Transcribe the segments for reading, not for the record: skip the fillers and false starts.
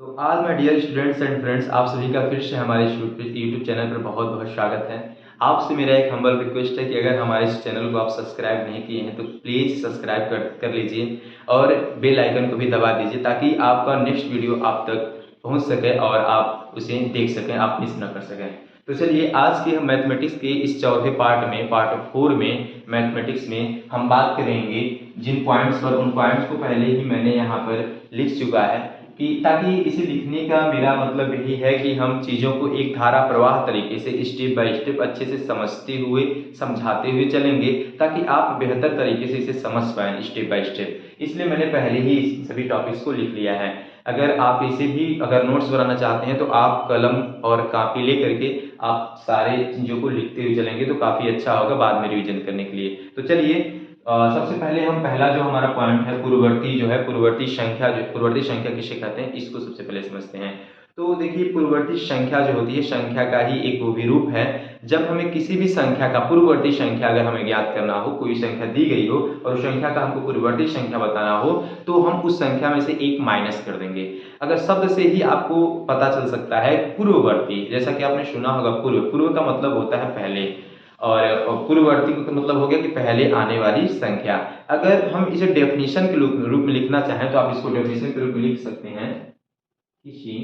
तो आज my dear students and friends, आप सभी का फिर से हमारे यूट्यूब चैनल पर बहुत बहुत स्वागत है। आपसे मेरा एक हम्बल रिक्वेस्ट है कि अगर हमारे इस चैनल को आप सब्सक्राइब नहीं किए हैं तो प्लीज़ सब्सक्राइब कर लीजिए और बेल आइकन को भी दबा दीजिए ताकि आपका नेक्स्ट वीडियो आप तक पहुंच सके और आप उसे देख सकें, आप मिस ना कर सकें। तो चलिए, आज के हम मैथमेटिक्स के इस चौथे पार्ट में, पार्ट 4 में मैथमेटिक्स में हम बात करेंगे जिन पॉइंट्स पर, उन पॉइंट्स को पहले ही मैंने यहाँ पर लिख चुका है कि ताकि इसे लिखने का मेरा मतलब यही है कि हम चीज़ों को एक धारा प्रवाह तरीके से स्टेप बाय स्टेप अच्छे से समझते हुए, समझाते हुए चलेंगे ताकि आप बेहतर तरीके से इसे समझ पाएं स्टेप बाय स्टेप। इसलिए मैंने पहले ही सभी टॉपिक्स को लिख लिया है। अगर आप इसे भी अगर नोट्स बनाना चाहते हैं तो आप कलम और कापी ले करके आप सारे चीज़ों को लिखते हुए चलेंगे तो काफ़ी अच्छा होगा बाद में रिवीजन करने के लिए। तो चलिए, सबसे पहले हम पहला जो हमारा पॉइंट है पूर्ववर्ती जो है, पूर्ववर्ती संख्या, जो पूर्ववर्ती संख्या किसे कहते हैं इसको सबसे पहले समझते हैं। तो देखिए, पूर्ववर्ती संख्या जो होती है संख्या का ही एक वो भी रूप है। जब हमें किसी भी संख्या का पूर्ववर्ती संख्या अगर हमें ज्ञात करना हो, कोई संख्या दी गई हो और उस संख्या का हमको पूर्ववर्ती संख्या बताना हो तो हम उस संख्या में से एक माइनस कर देंगे। अगर शब्द से ही आपको पता चल सकता है पूर्ववर्ती, जैसा कि आपने सुना होगा पूर्व, पूर्व का मतलब होता है पहले, और पूर्ववर्ती का मतलब हो गया कि पहले आने वाली संख्या। अगर हम इसे डेफिनेशन के रूप में लिखना चाहें तो आप इसको डेफिनेशन के रूप में लिख सकते हैं। किसी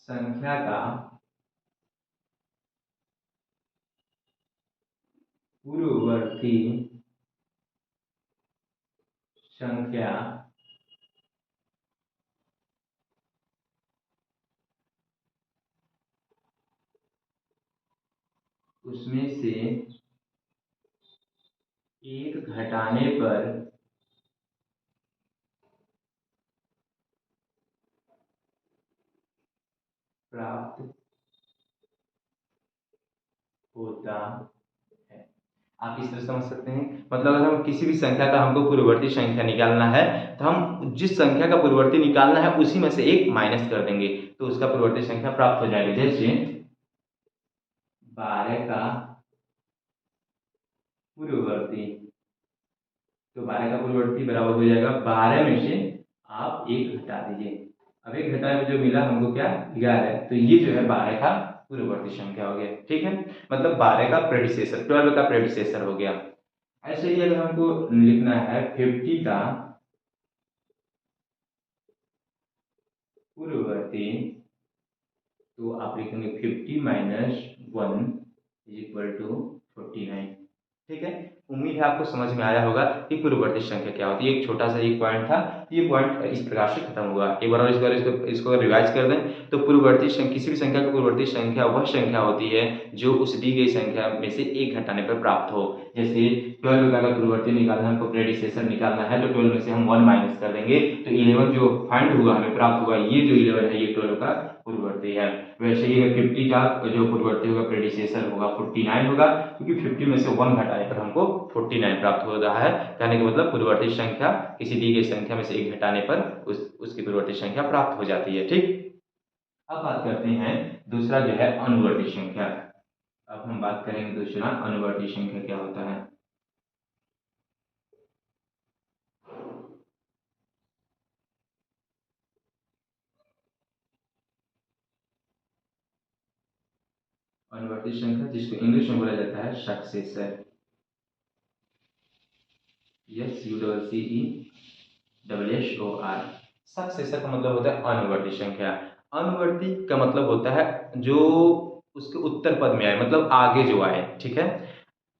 संख्या का पूर्ववर्ती संख्या उसमें से एक घटाने पर प्राप्त होता है। आप इस तरह समझ सकते हैं। मतलब अगर हम किसी भी संख्या का हमको पूर्ववर्ती संख्या निकालना है तो हम जिस संख्या का पूर्ववर्ती निकालना है उसी में से एक माइनस कर देंगे तो उसका पूर्ववर्ती संख्या प्राप्त हो जाएगी। जैसे 12 का पूर्ववर्ती, तो 12 का पूर्ववर्ती बराबर हो जाएगा 12 में से आप एक घटा दीजिए। अब एक घटाए में जो मिला हमको क्या, 11। तो ये जो है 12 का पूर्ववर्ती संख्या हो गया। ठीक है, मतलब 12 का प्रेडिसेसर, 12 का प्रेडिसेसर हो गया। ऐसे ही अगर हमको लिखना है 50 का पूर्ववर्ती, तो आप लिखेंगे 50 माइनस 1 इज इक्वल टू 49। ठीक है, उम्मीद है आपको समझ में आया होगा कि पूर्ववर्ती संख्या क्या होती है। एक छोटा सा एक पॉइंट था, ये पॉइंट इस प्रकार से खत्म हुआ। एक बार और इसको अगर रिवाइज कर दें तो पूर्ववर्ती संख्या, किसी भी संख्या की पूर्ववर्ती संख्या वह संख्या होती है जो उस दी गई संख्या में से एक घटाने पर प्राप्त हो। जैसे 12 का अगर पूर्ववर्ती निकालना है, हमको प्रेडिसेसर निकालना है तो 12 में से हम 1 माइनस कर देंगे तो 11 जो फाइंड हुआ, हमें प्राप्त हुआ, ये जो 11 है ये 12 का पूर्ववर्ती है। वैसे ही 50 का जो पूर्ववर्ती होगा, प्रेडिसेसर होगा, 49 होगा, क्योंकि 50 में से 1 घटाने पर हमको 49 प्राप्त हो रहा है। कहने का मतलब पूर्ववर्ती संख्या किसी दी गई संख्या में से एक घटाने पर उसकी पूर्ववर्ती संख्या प्राप्त हो जाती है। ठीक, अब बात करते हैं दूसरा जो है अनुवर्ती संख्या। अब हम बात करेंगे दूसरा अनुवर्ती संख्या क्या होता है। अनुवर्ती संख्या जिसको इंग्लिश में बोला जाता है सक्सेसर। SUCCESSOR। सक्सेसर का मतलब होता है अनुवर्ती संख्या। अनुवर्ती का मतलब होता है जो उसके उत्तर पद में आए, मतलब आगे जो आए। ठीक है,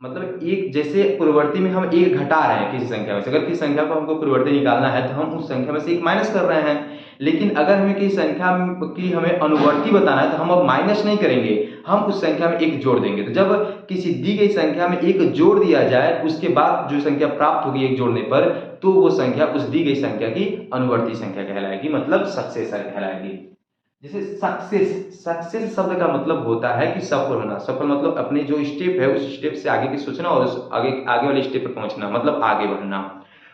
मतलब एक, जैसे पूर्ववर्ती में हम एक घटा रहे हैं किसी संख्या में से, अगर किसी संख्या को हमको पूर्ववर्ती निकालना है तो हम उस संख्या में से एक माइनस कर रहे हैं। लेकिन अगर हमें किसी संख्या की हमें अनुवर्ती बताना है तो हम अब माइनस नहीं करेंगे, हम उस संख्या में एक जोड़ देंगे। तो जब किसी दी गई संख्या में एक जोड़ दिया जाए उसके बाद जो संख्या प्राप्त होगी एक जोड़ने पर, तो वो संख्या उस दी गई संख्या की अनुवर्ती संख्या कहलाएगी, मतलब सक्सेसर कहलाएगी। जैसे सक्सेस, सक्सेस शब्द का मतलब होता है कि सफल होना। सफल मतलब अपने जो स्टेप है उस स्टेप से आगे की सोचना और उस आगे आगे वाले स्टेप पर पहुंचना, मतलब आगे बढ़ना।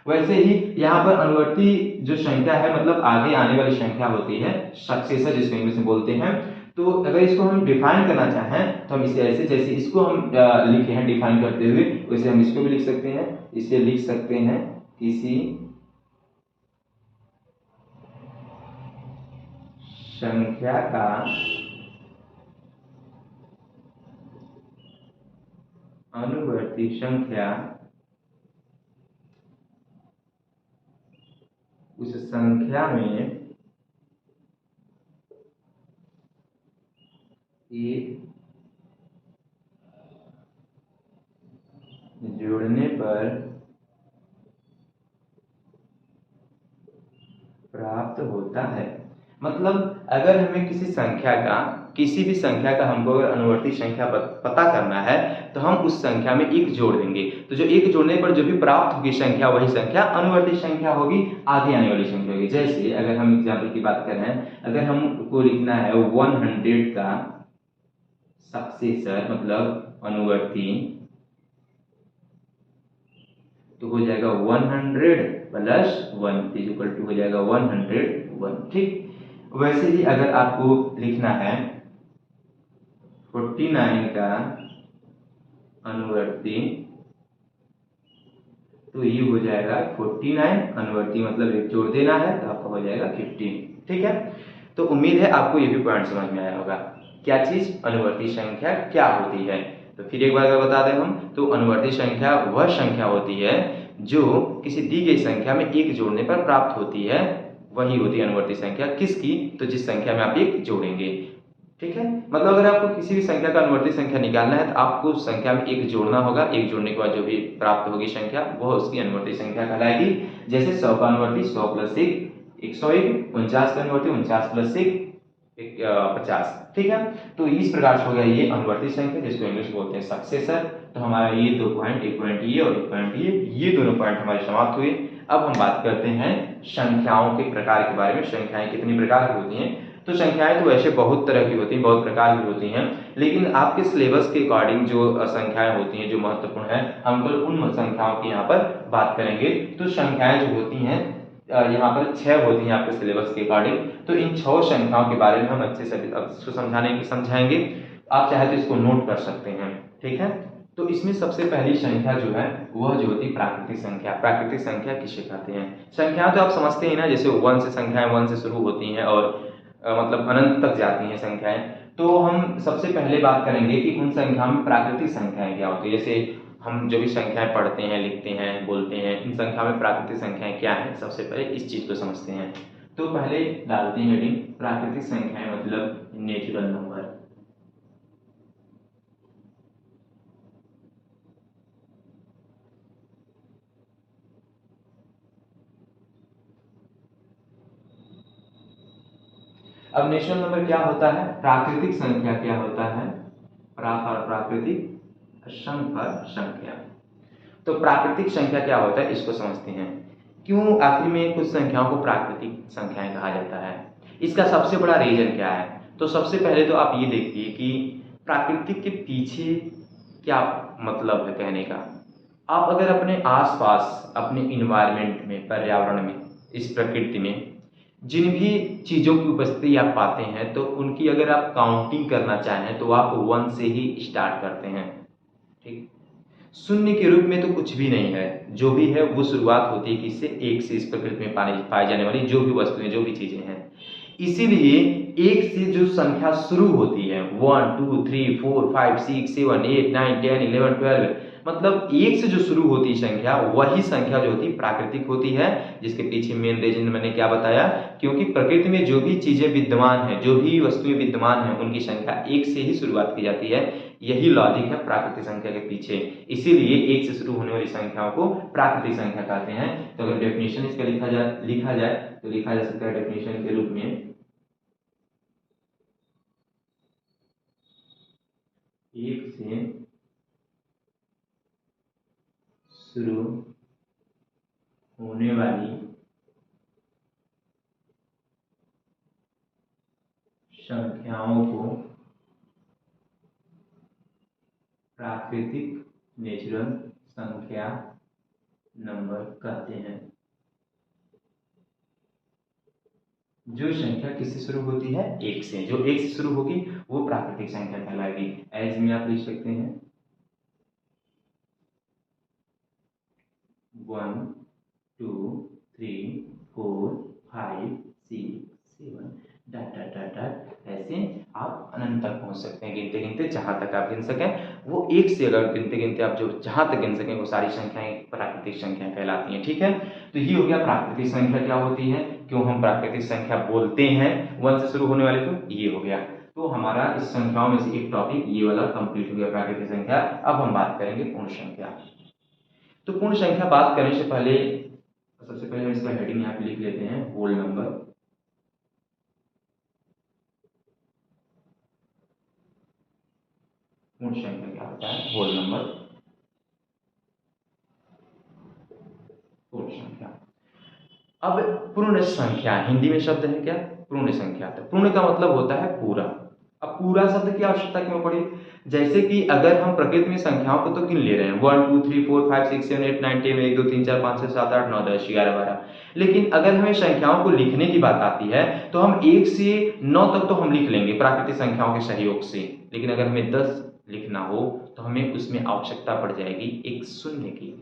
वैसे ही यहाँ पर अनुवर्ती जो संख्या है मतलब आगे आने वाली संख्या होती है, सक्सेसर जिसको इंग्लिश में बोलते हैं। तो अगर इसको हम डिफाइन करना चाहें तो हम इसे ऐसे, जैसे इसको हम लिखे हैं डिफाइन करते हुए, वैसे हम इसको भी लिख सकते हैं। इसे लिख सकते हैं किसी संख्या का अनुवर्ती संख्या उस संख्या में एक जोड़ने पर प्राप्त होता है। मतलब अगर हमें किसी भी संख्या का हमको अगर अनुवर्ती संख्या पता करना है तो हम उस संख्या में एक जोड़ देंगे, तो जो एक जोड़ने पर जो भी प्राप्त होगी संख्या वही संख्या अनुवर्ती संख्या होगी, आगे आने वाली संख्या होगी। जैसे अगर हम एग्जाम्पल की बात कर रहे हैं, अगर हमको लिखना है 100 का सक्सेसर मतलब अनुवर्ती, तो हो जाएगा 100 प्लस 1 इज इक्वल टू हो जाएगा 101। ठीक, वैसे ही अगर आपको लिखना है 49 का अनुवर्ती, तो ये हो जाएगा 49 अनुवर्ती मतलब एक जोड़ देना है तो आपका हो जाएगा 15। ठीक है, तो उम्मीद है आपको ये भी पॉइंट समझ में आया होगा क्या चीज अनुवर्ती संख्या क्या होती है। तो फिर एक बार अगर बता दें हम, तो अनुवर्ती संख्या वह संख्या होती है जो किसी दी गई संख्या में एक जोड़ने पर प्राप्त होती है, वही होती है अनुवर्ती संख्या। किसकी? तो जिस संख्या में आप एक जोड़ेंगे। ठीक है, मतलब अगर आपको किसी भी संख्या का अनुवर्ती संख्या निकालना है तो आपको संख्या में एक जोड़ना होगा, एक जोड़ने के बाद जो भी प्राप्त होगी संख्या वह उसकी अनुवर्ती संख्या कहलाएगी। जैसे 100 का अनुवर्ती 100 प्लस 101, 49 का अनुवर्ती 49 प्लस 50। ठीक है, तो इस प्रकार से हो गया ये अनुवर्ती संख्या जिसको इंग्लिश बोलते हैं सक्सेसर। तो हमारा ये 2 पॉइंट, एक पॉइंट ये और एक पॉइंट ये दोनों पॉइंट हमारे समाप्त हुए। अब हम बात करते हैं संख्याओं के प्रकार के बारे में। संख्याएं कितनी प्रकार की होती हैं? तो संख्याएं तो वैसे बहुत तरह की होती हैं, बहुत प्रकार की होती हैं, लेकिन आपके सिलेबस के अकॉर्डिंग जो संख्याएं होती हैं जो महत्वपूर्ण है, हम तो उन संख्याओं की यहाँ पर बात करेंगे। तो संख्याएं जो होती हैं यहाँ पर 6 होती हैं आपके सिलेबस के अकॉर्डिंग। तो इन 6 संख्याओं के बारे में हम अच्छे से इसको समझाएंगे। आप चाहे तो इसको नोट कर सकते हैं। ठीक है, तो इसमें सबसे पहली संख्या जो है वह जो होती है प्राकृतिक संख्या। प्राकृतिक संख्या किसे कहते हैं? संख्या तो आप समझते हैं ना, जैसे 1 से संख्याएं 1 से शुरू होती हैं और मतलब अनंत तक जाती हैं संख्याएं। तो हम सबसे पहले बात करेंगे कि उन संख्याओं में प्राकृतिक संख्याएं क्या होती है। जैसे हम जो भी संख्याएं पढ़ते हैं, लिखते हैं, बोलते हैं, इन संख्या में प्राकृतिक संख्याएं क्या हैं, सबसे पहले इस चीज को समझते हैं। तो पहले डालते हैं हेडिंग प्राकृतिक संख्याएं मतलब नेचुरल नंबर। अब नेचुरल नंबर क्या होता है? प्राकृतिक संख्या क्या होता है? प्राकृतिक संख्या। तो प्राकृतिक संख्या क्या होता है इसको समझते हैं। क्यों आखिर में कुछ संख्याओं को प्राकृतिक संख्याएं कहा जाता है? इसका सबसे बड़ा रीजन क्या है? तो सबसे पहले तो आप ये देखिए कि प्राकृतिक के पीछे क्या मतलब है कहने का। आप अगर अपने आसपास, अपने इन्वायरमेंट में, पर्यावरण में, इस प्रकृति में जिन भी चीज़ों की उपस्थिति आप पाते हैं तो उनकी अगर आप काउंटिंग करना चाहें तो आप 1 से ही स्टार्ट करते हैं। ठीक, शून्य के रूप में तो कुछ भी नहीं है, जो भी है वो शुरुआत होती है किससे? 1 से। इस प्रकृति में पाई जाने वाली जो भी वस्तुएं, जो भी चीजें हैं, इसीलिए 1 से जो संख्या शुरू होती है 1 2 3 4 5 6 7 8 9 10 11 12, मतलब 1 से जो शुरू होती है संख्या वही संख्या जो होती है प्राकृतिक होती है। जिसके पीछे मेन रीजन मैंने क्या बताया, क्योंकि प्रकृति में जो भी चीजें विद्यमान है, जो भी वस्तुएं विद्यमान है, उनकी संख्या 1 से ही शुरुआत की जाती है। यही लॉजिक है प्राकृतिक संख्या के पीछे, इसीलिए 1 से शुरू होने वाली संख्याओं को प्राकृतिक संख्या कहते हैं। तो अगर डेफिनेशन इसका लिखा जाए तो लिखा जा सकता है डेफिनेशन के रूप में 1 से शुरू होने वाली संख्याओं को प्राकृतिक नेचुरल संख्या नंबर कहते हैं। जो संख्या किससे शुरू होती है? 1 से। जो 1 से शुरू होगी वो प्राकृतिक संख्या कहलाएगी। एज में आप लिख सकते हैं 1 2 3 4 5 6 7 डॉट डॉट डॉट गिनते गिनते जहाँ तक आप गिन सकें, वो एक से अगर गिनते गिनते आप जो जहाँ तक गिन सकें वो सारी संख्याएं प्राकृतिक संख्याएं कहलाती हैं। ठीक है, तो ये हो गया प्राकृतिक संख्या क्या होती है, क्यों हम प्राकृतिक संख्या बोलते हैं 1 से शुरू होने वाले, तो ये हो गया। तो हमारा इस संख्याओं में से एक टॉपिक ये वाला कंप्लीट हो गया, प्राकृतिक संख्या। अब हम बात करेंगे पूर्ण संख्या। तो पूर्ण संख्या बात करने से पहले सबसे पहले हम इसका हेडिंग यहाँ पे लिख लेते हैं, होल नंबर। पूर्ण संख्या क्या होता है, होल नंबर, पूर्ण संख्या। अब पूर्ण संख्या हिंदी में शब्द है क्या, पूर्ण संख्या। तो पूर्ण का मतलब होता है पूरा। अब पूरा शब्द की आवश्यकता क्यों पड़ी, जैसे कि अगर हम प्रकृति में संख्याओं को तो गिन ले रहे हैं 1 2 3 4 5 6 7 8 9 10 1 2 3 4 5 6 7 8 9 10 11 12, लेकिन अगर हमें संख्याओं को लिखने की बात आती है तो हम 1 से 9 तक तो हम लिख लेंगे प्राकृतिक संख्याओं के सहयोग से, लेकिन अगर हमें 10 लिखना हो तो हमें उसमें आवश्यकता पड़ जाएगी एक शून्य की।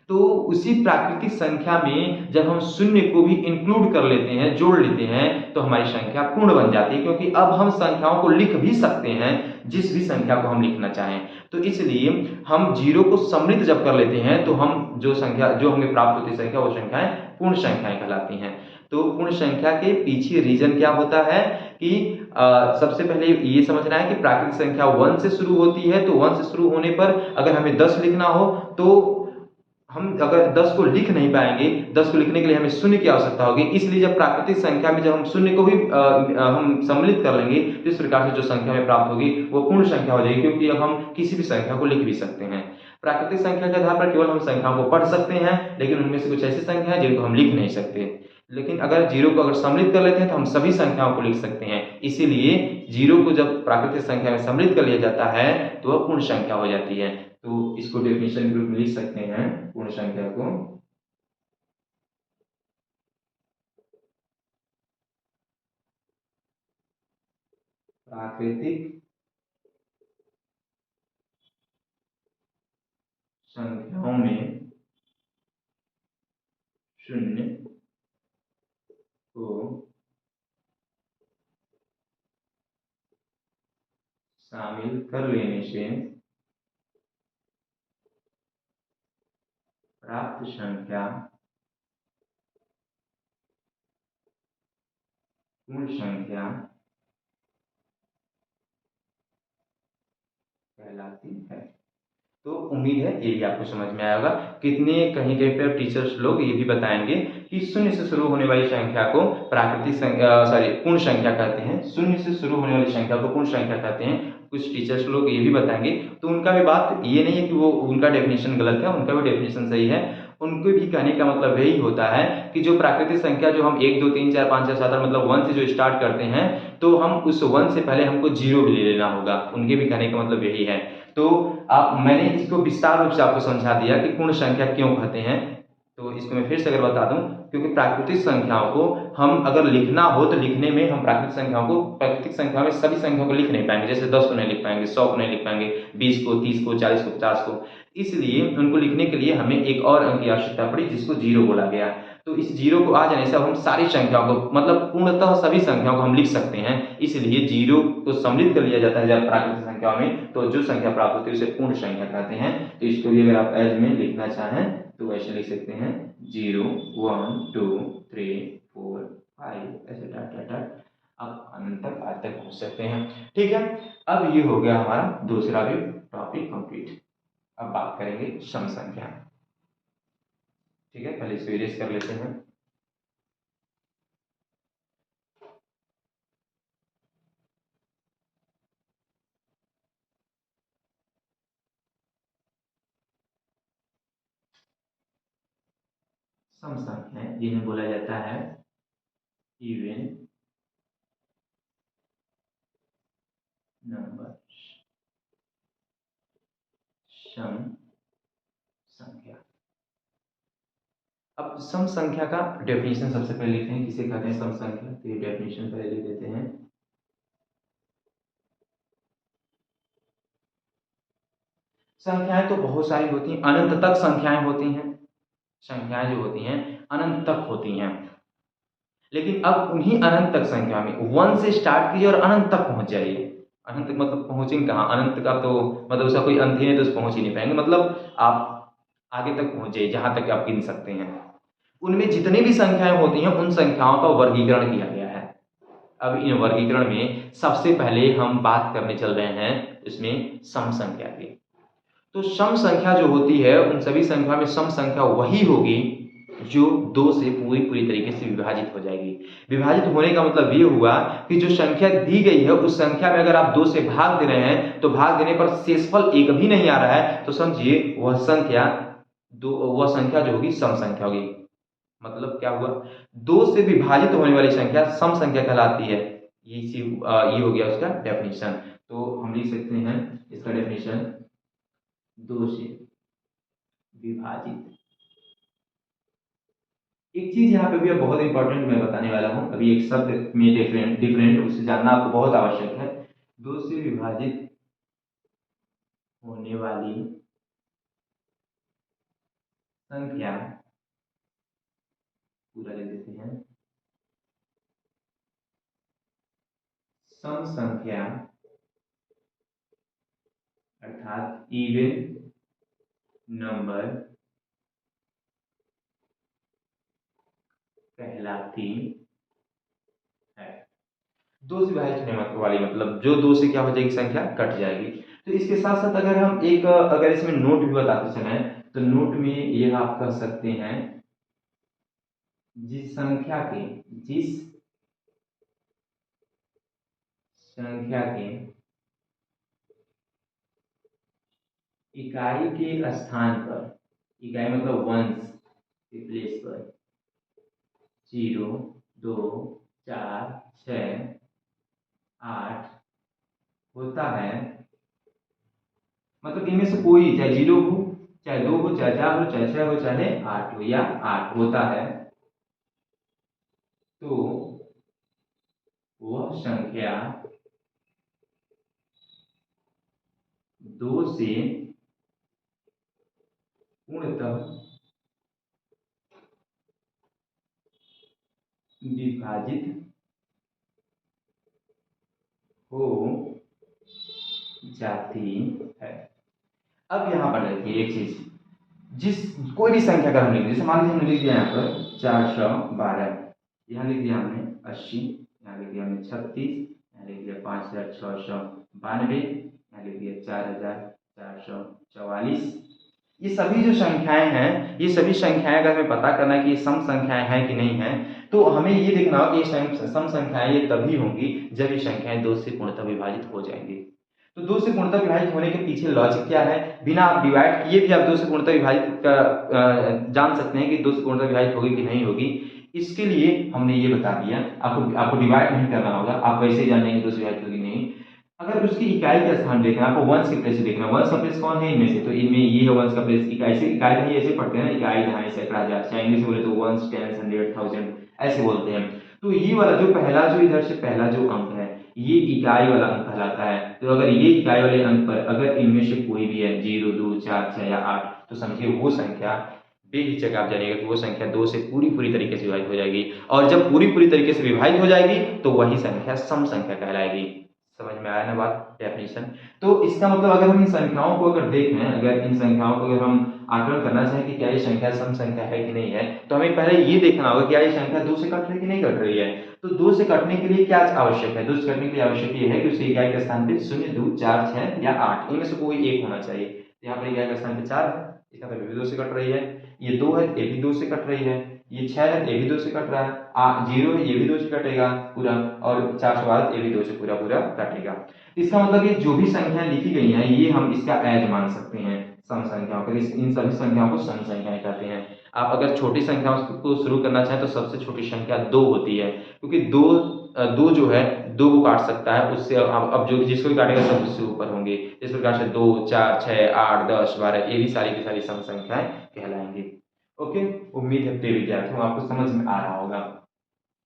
तो उसी प्राकृतिक संख्या में जब हम शून्य को भी इंक्लूड कर लेते हैं, जोड़ लेते हैं, तो हमारी संख्या पूर्ण बन जाती है, क्योंकि अब हम संख्याओं को लिख भी सकते हैं जिस भी संख्या को हम लिखना चाहें। तो इसलिए हम जीरो को सम्मिलित जब कर लेते हैं तो हम जो संख्या जो हमें प्राप्त होती संख्या वो संख्याएं पूर्ण संख्याएं कहलाती हैं। तो पूर्ण संख्या के पीछे रीजन क्या होता है कि सबसे पहले ये समझना है कि प्राकृतिक संख्या 1 से शुरू होती है, तो 1 से शुरू होने पर अगर हमें 10 लिखना हो तो हम अगर 10 को लिख नहीं पाएंगे, 10 को लिखने के लिए हमें शून्य की आवश्यकता होगी। इसलिए जब प्राकृतिक संख्या में जब हम शून्य को भी हम सम्मिलित कर लेंगे तो इस प्रकार से जो संख्या हमें प्राप्त होगी वो पूर्ण संख्या हो जाएगी, क्योंकि अब हम किसी भी संख्या को लिख भी सकते हैं। प्राकृतिक संख्या के आधार पर केवल हम संख्याओं को पढ़ सकते हैं, लेकिन उनमें से कुछ ऐसी संख्या है जिनको हम लिख नहीं सकते। लेकिन अगर जीरो को अगर सम्मिलित कर लेते हैं तो हम सभी संख्याओं को लिख सकते हैं। इसीलिए जीरो को जब प्राकृतिक संख्या में सम्मिलित कर लिया जाता है तो वह पूर्ण संख्या हो जाती है। तो इसको डेफिनेशन के रूप में लिख सकते हैं पूर्ण संख्या को, प्राकृतिक संख्याओं में शून्य को शामिल कर लेने से प्राप्त संख्या पूर्ण संख्या कहलाती है। तो उम्मीद है ये भी आपको समझ में आया होगा। कितने कहीं कहीं पर टीचर्स लोग ये भी बताएंगे कि शून्य से शुरू होने वाली संख्या को प्राकृतिक संख्या पूर्ण संख्या कहते हैं, शून्य से शुरू होने वाली संख्या को पूर्ण संख्या कहते हैं। कुछ टीचर्स लोग ये भी बताएंगे, तो उनका भी बात ये नहीं है कि वो उनका डेफिनेशन गलत है, उनका भी डेफिनेशन सही है। उनको भी कहने का मतलब यही होता है कि जो प्राकृतिक संख्या जो हम 1 2 3 4 5 6 7 8 मतलब 1 से जो स्टार्ट करते हैं, तो हम उस 1 से पहले हमको जीरो भी ले लेना होगा। उनके भी कहने का मतलब यही है। तो आप मैंने इसको विस्तार रूप से आपको समझा दिया कि पूर्ण संख्या क्यों कहते हैं। तो इसको मैं फिर से अगर बता दूं, क्योंकि प्राकृतिक संख्याओं को हम अगर लिखना हो तो लिखने में हम प्राकृतिक संख्याओं में सभी संख्याओं को लिख नहीं पाएंगे। जैसे 10 को नहीं लिख पाएंगे, 100 को नहीं लिख पाएंगे, 20 को, 30 को, 40 को, 50 को। इसलिए उनको लिखने के लिए हमें एक और अंक की आवश्यकता पड़ी जिसको जीरो बोला गया। तो इस जीरो को आ जाने से हम सारी संख्याओं को मतलब पूर्णतः सभी संख्याओं को हम लिख सकते हैं। इसलिए जीरो को सम्मिलित कर लिया जाता है जब प्राकृतिक संख्याओं में, तो जो संख्या प्राप्त होती है उसे पूर्ण संख्या कहते हैं। तो इसको भी अगर आप एज में लिखना चाहें तो वैसे लिख सकते हैं 0 1 2 3 4 5 ऐसे डॉट डॉट डॉट आप अनंत तक आज तक पहुंच सकते हैं। ठीक है, अब ये हो गया हमारा दूसरा भी टॉपिक कंप्लीट। अब बात करेंगे सम संख्या। ठीक है, पहले इसको इरेज कर लेते हैं। सम संख्याएं जिन्हें बोला जाता है इवन नंबर, सम संख्या। अब सम संख्या का डेफिनेशन सबसे पहले लिखते हैं, किसे कहते हैं सम संख्या। तो ये डेफिनेशन पहले लिख देते हैं। संख्याएं तो बहुत सारी होती हैं, अनंत तक संख्याएं होती हैं। संख्याएं जो होती हैं अनंत तक होती हैं, लेकिन अब उन्हीं अनंत तक संख्या में 1 से स्टार्ट कीजिए और अनंत तक पहुंच जाइए। अनंत मतलब पहुंचेंगे कहाँ, अनंत का तो मतलब उसका कोई अंत ही नहीं, तो उस पहुंच ही नहीं पाएंगे, मतलब आप आगे तक पहुंच जाइए जहां तक आप गिन सकते हैं। उनमें जितनी भी संख्याएं होती हैं उन संख्याओं का वर्गीकरण किया गया है। अब इन वर्गीकरण में सबसे पहले हम बात करने चल रहे हैं इसमें सम संख्या की। तो सम संख्या जो होती है उन सभी संख्या में सम संख्या वही होगी जो दो से पूरी पूरी तरीके से विभाजित हो जाएगी। विभाजित होने का मतलब ये हुआ कि जो संख्या दी गई है उस संख्या में अगर आप दो से भाग दे रहे हैं तो भाग देने पर शेषफल एक भी नहीं आ रहा है, तो समझिए वह संख्या जो होगी सम संख्या होगी। मतलब क्या हुआ, दो से विभाजित होने वाली संख्या सम संख्या कहलाती है। ये हो गया उसका डेफिनेशन। तो हम लिख सकते हैं इसका डेफिनेशन, दो से विभाजित। एक चीज यहाँ पे भी बहुत इंपॉर्टेंट मैं बताने वाला हूँ, अभी एक शब्द में डिफरेंट डिफरेंट उसे जानना आपको बहुत आवश्यक है। दो से विभाजित होने वाली संख्या, पूरा लिख देते हैं, सम संख्या अर्थात इवन नंबर कहलाती है। दो से विभाजित होने वाली मतलब जो दो से क्या हो जाएगी, संख्या कट जाएगी। तो इसके साथ साथ अगर हम एक अगर इसमें नोट भी बताते चले तो नोट में ये आप कह सकते हैं, जिस संख्या के इकाई के स्थान पर, इकाई मतलब वंस के प्लेस पर 0, 2, 4, 6, 8 होता है, मतलब इनमें से कोई चाहे 0 हो, चाहे 2 हो, चाहे 4 हो, चाहे 6 हो, चाहे 8 हो, या 8 होता है, तो वह संख्या दो से पूर्णतः विभाजित हो जाती है। अब यहाँ पर देखिए एक चीज, जिस कोई भी संख्या का हम लिख, जैसे मान लीजिए हमने लिख दिया यहाँ पर 412, यहाँ लिख दिया हमने 80, यहाँ लिख दिया हमने 36, यहाँ लिख दिया 5692, यहाँ लिख दिया 4444। ये सभी जो संख्याएं हैं, ये सभी संख्याएं अगर हमें पता करना है कि ये सम संख्याएं हैं कि नहीं हैं, तो हमें ये देखना होगा कि ये सम संख्याएं ये तभी होंगी जब ये संख्याएं दो से पूर्णतः विभाजित हो जाएंगी। तो दो से पूर्णतः विभाजित होने के पीछे लॉजिक क्या है, बिना आप डिवाइड किए भी आप दो से पूर्णतः विभाजित जान सकते हैं कि दो से पूर्णतः विभाजित होगी कि नहीं होगी। इसके लिए हमने ये बता दिया, आपको डिवाइड नहीं करना होगा, आप वैसे ही जानेंगे दो से विभाजित होगी नहीं। अगर उसकी इकाई का स्थान देखना, आपको वंश के प्लेस से देखना, वंश का प्लेस कौन है इनमें से, तो इनमें ये है वंश का प्लेस। इकाई से इकाई नहीं ऐसे पढ़ते हैं ना, इकाई दहाई सैकड़ा हजार, चाहे इंग्लिश बोले तो वंश, टेंस, हंड्रेड, थाउजेंड ऐसे बोलते हैं। तो ये वाला जो पहला जो इधर से पहला जो अंक है ये इकाई वाला अंक कहलाता है। तो अगर ये इकाई वाले अंक पर अगर इनमें से कोई भी है 0, 2, 4, 6 या 8, तो समझिए वो संख्या बेहिचक आप जानिएगा कि वो संख्या दो से पूरी पूरी तरीके से विभाजित हो जाएगी, और जब पूरी पूरी तरीके से विभाजित हो जाएगी तो वही संख्या सम संख्या कहलाएगी। समझ में आया ना बात, डेफिनेशन। तो इसका मतलब अगर हम इन संख्याओं को अगर देखें, अगर इन संख्याओं को अगर हम आकलन करना चाहें कि क्या ये संख्या सम संख्या है कि नहीं है, तो हमें पहले ये देखना होगा क्या ये संख्या दो से कट रही है कि नहीं कट रही है। तो दो से कटने के लिए क्या आवश्यक है, दो से कटने के लिए आवश्यक ये है कि उसकी इकाई के स्थान पे 0, 2, 4, 6 या 8 इनमें से कोई एक होना चाहिए। यहाँ पर इकाई का स्थान पे 4 है, इसका मतलब भी दो से कट रही है, ये 2 है ये भी दो से कट रही है, ये 6 है ये भी दो से कट रहा है, 0 है ये भी दो से कटेगा पूरा, और 412 ये भी दो से पूरा पूरा कटेगा। इसका मतलब ये जो भी संख्या लिखी गई है ये हम इसका ऐज मान सकते हैं सम संख्याओं का, इन सभी संख्याओं को सम संख्याएं कहते हैं। आप अगर छोटी संख्याओं को शुरू करना चाहें तो सबसे छोटी संख्या 2 होती है, क्योंकि दो जो है 2 को काट सकता है, उससे अब जो जिसको भी काटेगा सब उससे ऊपर होंगे। इस प्रकार से 2, 4, 6, 8, 10, 12 ये भी सारी की सारी सम संख्याएं कहलाएंगी। ओके, उम्मीद है प्रिय विद्यार्थियों आपको समझ में आ रहा होगा।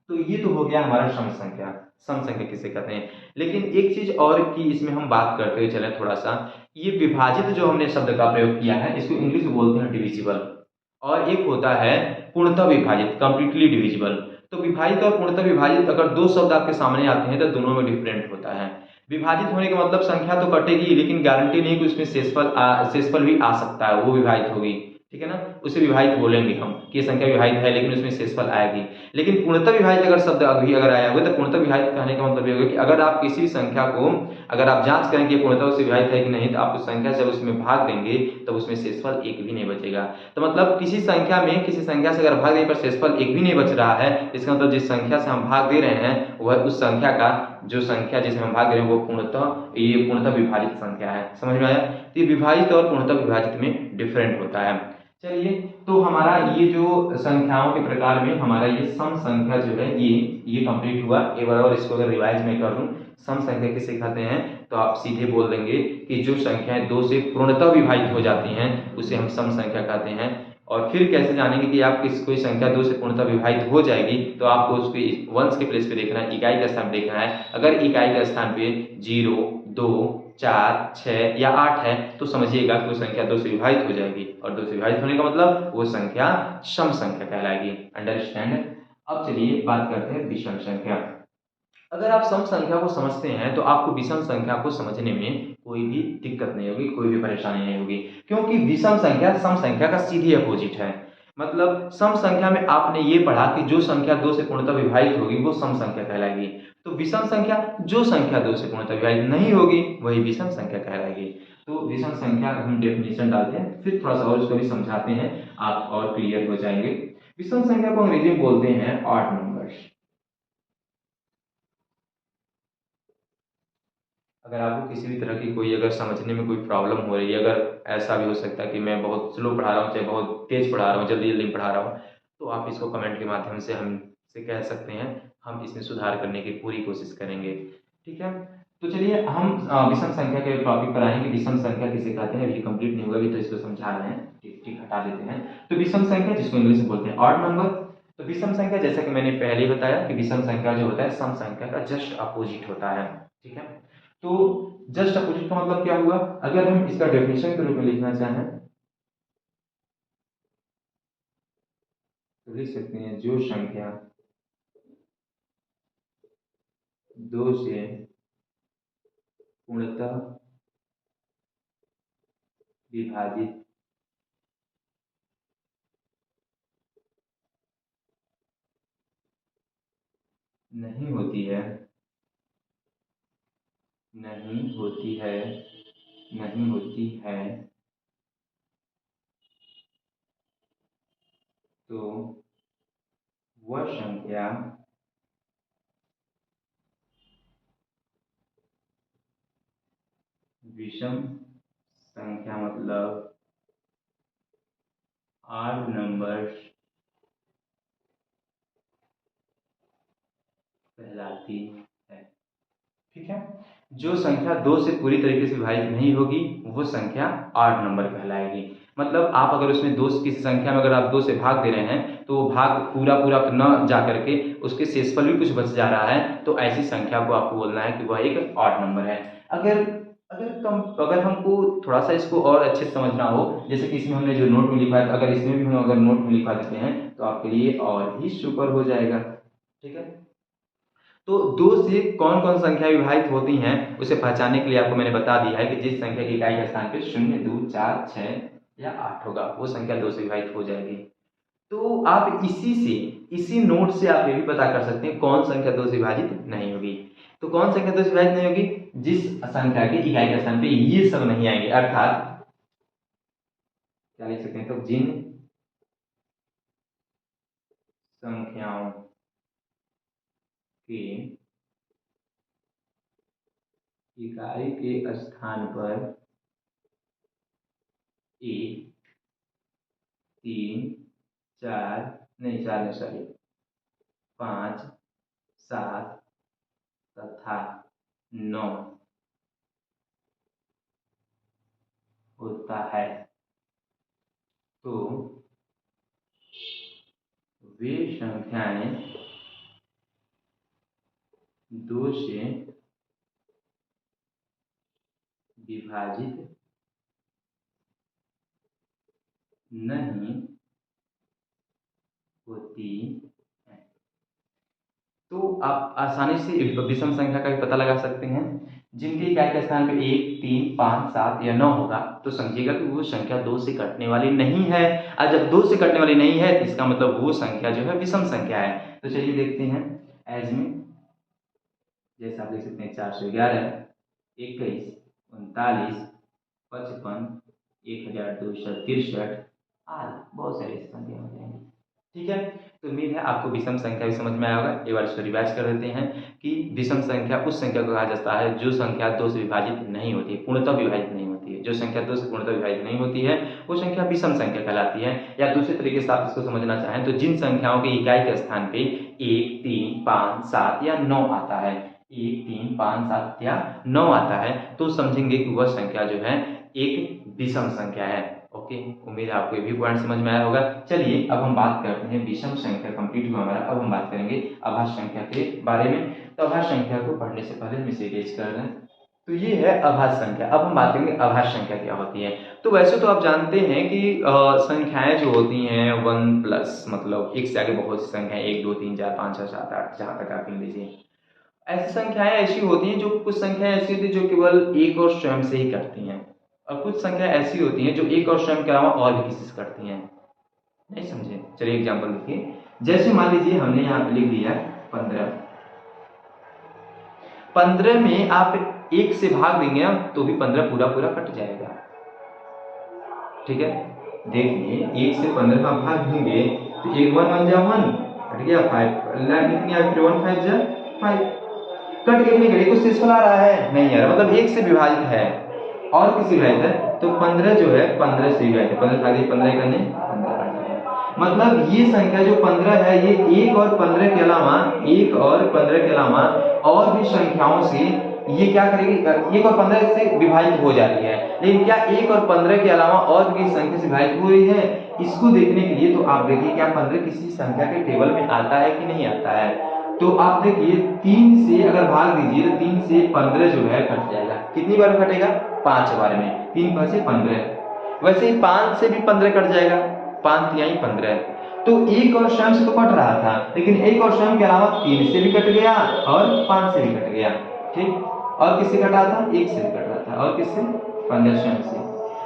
तो ये तो हो गया हमारा सम संख्या, सम संख्या किसे कहते हैं। लेकिन एक चीज और की इसमें हम बात करते हुए चले थोड़ा सा, ये विभाजित जो हमने शब्द का प्रयोग किया है इसको इंग्लिश में बोलते हैं डिविजिबल, और एक होता है पूर्णतः विभाजित, कंप्लीटली डिविजिबल। तो विभाजित और पूर्णतः विभाजित अगर दो शब्द आपके सामने आते हैं तो दोनों में डिफरेंट होता है। विभाजित होने का मतलब संख्या तो कटेगी, लेकिन गारंटी नहीं कि उसमें शेषफल भी आ सकता है, वो विभाजित होगी। ठीक है ना, उसे विभाजित बोलेंगे हम कि ये संख्या विभाजित है लेकिन उसमें शेषफल आएगी। लेकिन पूर्णतः विभाजित अगर शब्द अभी अगर आया होगा तो पूर्णतः विभाजित कहने का मतलब ये होगा कि अगर आप किसी भी संख्या को अगर आप जांच करें कि पूर्णतः उससे विभाजित है कि नहीं, तो आप उस संख्या से उसमें भाग देंगे तो उसमें शेषफल एक भी नहीं बचेगा। तो मतलब किसी संख्या में किसी संख्या से अगर भाग देने पर शेषफल एक भी नहीं बच रहा है, इसका मतलब जिस संख्या से हम भाग दे रहे हैं वह उस संख्या का जो संख्या जिसे हम भाग दे रहे हैं वो पूर्णतः विभाजित संख्या है। समझ में आया? तो ये विभाजित और पूर्णतः विभाजित में डिफरेंट होता है। चलिए, तो हमारा ये जो संख्याओं के प्रकार में हमारा ये सम संख्या जो है ये कंप्लीट हुआ। एक बार और इसको अगर रिवाइज में कर दूं, सम संख्या किसे कहते हैं, तो आप सीधे बोल देंगे कि जो संख्याएं दो से पूर्णतः विभाजित हो जाती हैं उसे हम सम संख्या कहते हैं। और फिर कैसे जानेंगे कि आप कोई संख्या दो से पूर्णतः विभाजित हो जाएगी, तो आपको उसके वंश के प्लेस पे देखना है, इकाई के स्थान देखना है। अगर इकाई के स्थान पे 0, 2, 4, 6 या 8 है तो समझिएगा कि वो संख्या दो से विभाजित हो जाएगी, और दो से विभाजित होने का मतलब वो संख्या सम संख्या कहलाएगी। अंडरस्टैंड? अब चलिए बात करते हैं विषम संख्या। अगर आप सम संख्या को समझते हैं तो आपको विषम संख्या को समझने में कोई भी दिक्कत नहीं होगी, कोई भी परेशानी नहीं होगी, क्योंकि विषम संख्या सम संख्या का सीधी अपोजिट है। मतलब सम संख्या में आपने ये पढ़ा कि जो संख्या दो से पूर्णतः विभाजित होगी वो सम संख्या कहलाएगी। तो विषम संख्या जो संख्या दो से पूर्णतः विभाजित नहीं होगी वही विषम संख्या कहलाएगी। तो विषम संख्या हम डेफिनेशन डालते हैं, फिर थोड़ा सा और उसको भी समझाते हैं, आप और क्लियर हो जाएंगे। विषम संख्या को अंग्रेजी में बोलते हैं ऑड नंबर्स। अगर आपको किसी भी तरह की कोई अगर समझने में कोई प्रॉब्लम हो रही है, अगर ऐसा भी हो सकता है कि मैं बहुत स्लो पढ़ा रहा हूँ, चाहे बहुत तेज पढ़ा रहा हूँ, जल्दी जल्दी पढ़ा रहा हूँ, तो आप इसको कमेंट के माध्यम से हमसे कह सकते हैं। हम इसमें सुधार करने की पूरी कोशिश करेंगे। ठीक है, तो चलिए हम विषम संख्या के टॉपिक पर आएंगे। विषम संख्या किसे कहते हैं, अभी कंप्लीट नहीं हुआ, अभी तो इसको समझा रहे हैं। ठीक ठीक, हटा देते हैं। तो विषम संख्या जिसको इंग्लिश में बोलते हैं ऑड नंबर। तो विषम संख्या जैसा कि मैंने पहले ही बताया कि विषम संख्या जो होता है सम संख्या का जस्ट अपोजिट होता है। ठीक है, तो जस्ट अपोजिट का मतलब क्या हुआ, अगर हम इसका डेफिनेशन के रूप में लिखना चाहें तो लिख सकते हैं जो संख्या दो से पूर्णतः विभाजित नहीं होती है, नहीं होती है, नहीं होती है, तो वह संख्या विषम संख्या मतलब ऑड नंबर कहलाती है। ठीक है, जो संख्या दो से पूरी तरीके से विभाजित नहीं होगी वो संख्या ऑड नंबर कहलाएगी। मतलब आप अगर उसमें दो किसी संख्या में अगर आप दो से भाग दे रहे हैं तो वो भाग पूरा पूरा न जा करके उसके शेषफल भी कुछ बच जा रहा है, तो ऐसी संख्या को आपको बोलना है कि वह एक ऑड नंबर है। अगर अगर हमको थोड़ा सा इसको और अच्छे से समझना हो, जैसे कि इसमें हमने जो नोट में लिखा है, अगर इसमें भी हम अगर नोट में लिखा देते हैं तो आपके लिए और भी सुपर हो जाएगा। ठीक है, तो दो से कौन कौन संख्या विभाजित होती हैं उसे पहचानने के लिए आपको मैंने बता दिया है कि जिस संख्या की इकाई के स्थान पे 0, 2, 4, 6 या 8 होगा वो संख्या दो से विभाजित हो जाएगी। तो आप इसी नोट से आप ये भी पता कर सकते हैं कौन संख्या दो से विभाजित नहीं होगी। तो कौन संख्या दो से विभाजित नहीं होगी, जिस संख्या के इकाई के स्थान पे ये सब नहीं आएंगे, अर्थात क्या लिख सकते हैं, तो जिन संख्याओं के इकाई के स्थान पर 1, 3, 4 नहीं, 4 नहीं, सॉरी, 5, 7 तथा 9 होता है, तो वे संख्याएं दो से विभाजित नहीं होती हैं। तो आप आसानी से विषम संख्या का भी पता लगा सकते हैं। जिनके इकाई के स्थान पे 1, 3, 5, 7 या 9 होगा तो समझिएगा कि वो संख्या 2 से कटने वाली नहीं है। और जब 2 से कटने वाली नहीं है तो इसका मतलब वो संख्या जो है विषम संख्या है। तो चलिए देखते हैं एज में, जैसे आप देख सकते हैं 411, 21, 39, 55, 1263 आदि बहुत सारी संख्या हो जाएंगी। ठीक है, तो उम्मीद है आपको विषम संख्या भी समझ में आया होगा। एक बार इसको रिवाइज कर देते हैं कि विषम संख्या उस संख्या को कहा जाता है जो संख्या 2 से विभाजित नहीं होती है, पूर्णतः विभाजित नहीं होती है। जो संख्या 2 से पूर्णतः विभाजित नहीं होती है वो संख्या विषम संख्या कहलाती है। या दूसरे तरीके से आप इसको समझना चाहें तो जिन संख्याओं के इकाई के स्थान पे 1, 3, 5, 7 या 9 आता है, 1, 3, 5, 7 या 9 आता है तो समझेंगे कि वह संख्या जो है एक विषम संख्या है। ओके, उम्मीद है आपको ये भी पॉइंट समझ में आया होगा। चलिए अब हम बात करते हैं, विषम संख्या कंप्लीट हुआ हमारा, अब हम बात करेंगे अभाज्य संख्या के बारे में। तो अभाज्य संख्या को पढ़ने से पहले हम इसे इरेज कर रहे हैं। तो ये है अभाज्य संख्या। अब हम बात करेंगे अभाज्य संख्या क्या होती है। तो वैसे तो आप जानते हैं कि संख्याएं जो होती हैं 1 प्लस मतलब एक से आगे बहुत सी संख्याएं, 1, 2, 3, 4, 5, 6, 7, 8 जहां तक आप गिन लीजिए। ऐसी संख्याएं ऐसी होती हैं जो, कुछ संख्याएं ऐसी होती है जो केवल एक और स्वयं से ही करती हैं, और कुछ संख्या ऐसी होती हैं जो एक और स्वयं के अलावा और भी किसी से करती हैं। नहीं समझे? चलिए एग्जांपल देखिए। जैसे मान लीजिए हमने यहाँ पे लिख दिया 15। 15 में आप 1 से भाग देंगे ना तो भी 15 पूरा पूरा कट जाएगा। ठीक है, देखिए 1 से 15 का भाग देंगे तो 1 1 1 जा 1 कट गया, 5 कितनी आ फिर 1 5 जा 5 कट गया। नहीं कुछ सिस्फल आ रहा है नहीं यार, मतलब 1 से विभाजित है और किसी विभाजित है तो 15 जो है 15 से विभाजित है। 15 भाग 15 करने 15 काट दिया। मतलब ये संख्या जो 15 है ये 1 और 15 के अलावा, 1 और 15 के अलावा और भी संख्याओं से ये क्या करेगी, 1 और 15 से विभाजित हो जाती है। लेकिन क्या 1 और 15 के अलावा और भी संख्या से विभाजित हो रही है? इसको देखने के लिए तो आप देखिए क्या 15 किसी संख्या के टेबल में आता है कि नहीं आता है। तो आप देखिए 3 से अगर भाग दीजिए तो 3 से 15 जो है कट जाएगा। कितनी बार कटेगा? 5 बार में। 3 5 से 15। वैसे ही 5 से भी 15 कट जाएगा, 5 3 15। तो 1 और स्वयं से तो कट रहा था, लेकिन 1 और स्वयं के अलावा 3 से भी कट गया और 5 से भी कट गया। ठीक, और किससे कट रहा था? 1 से भी कट रहा था, और किससे? 15 स्वयं से।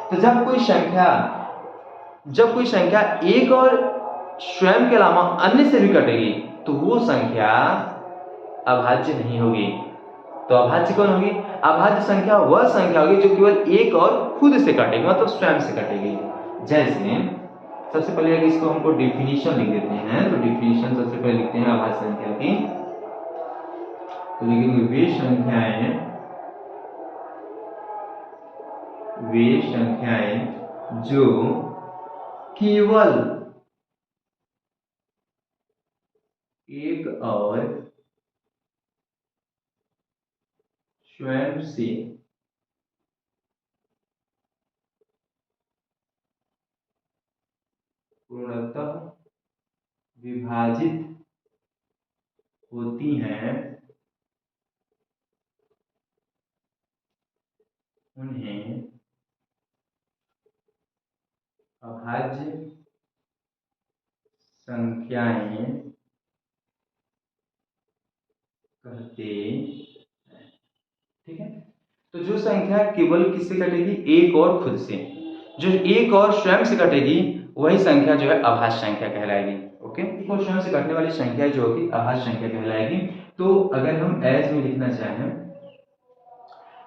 तो जब कोई संख्या 1 और स्वयं के अलावा अन्य से भी कटेगी तो वो संख्या अभाज्य नहीं होगी। तो अभाज्य कौन होगी? अभाज्य संख्या वह संख्या होगी जो केवल 1 और खुद से कटेगी, मतलब स्वयं से कटेगी। जैसे सबसे पहले अगर इसको हमको डेफिनेशन लिख देते हैं तो डेफिनेशन सबसे पहले लिखते हैं अभाज्य संख्या की। तो लिखेंगे वे संख्याएं जो केवल 1 और स्वयं से पूर्णतः विभाजित होती हैं उन्हें अभाज्य संख्याएं कहते हैं। ठीक है, तो जो संख्या केवल किससे कटेगी? 1 और खुद से। जो 1 और स्वयं से कटेगी वही संख्या जो है अभाज्य संख्या कहलाएगी। ओके, 1 और स्वयं से कटने वाली संख्या जो होगी अभाज्य संख्या कहलाएगी। तो अगर हम एज में लिखना चाहें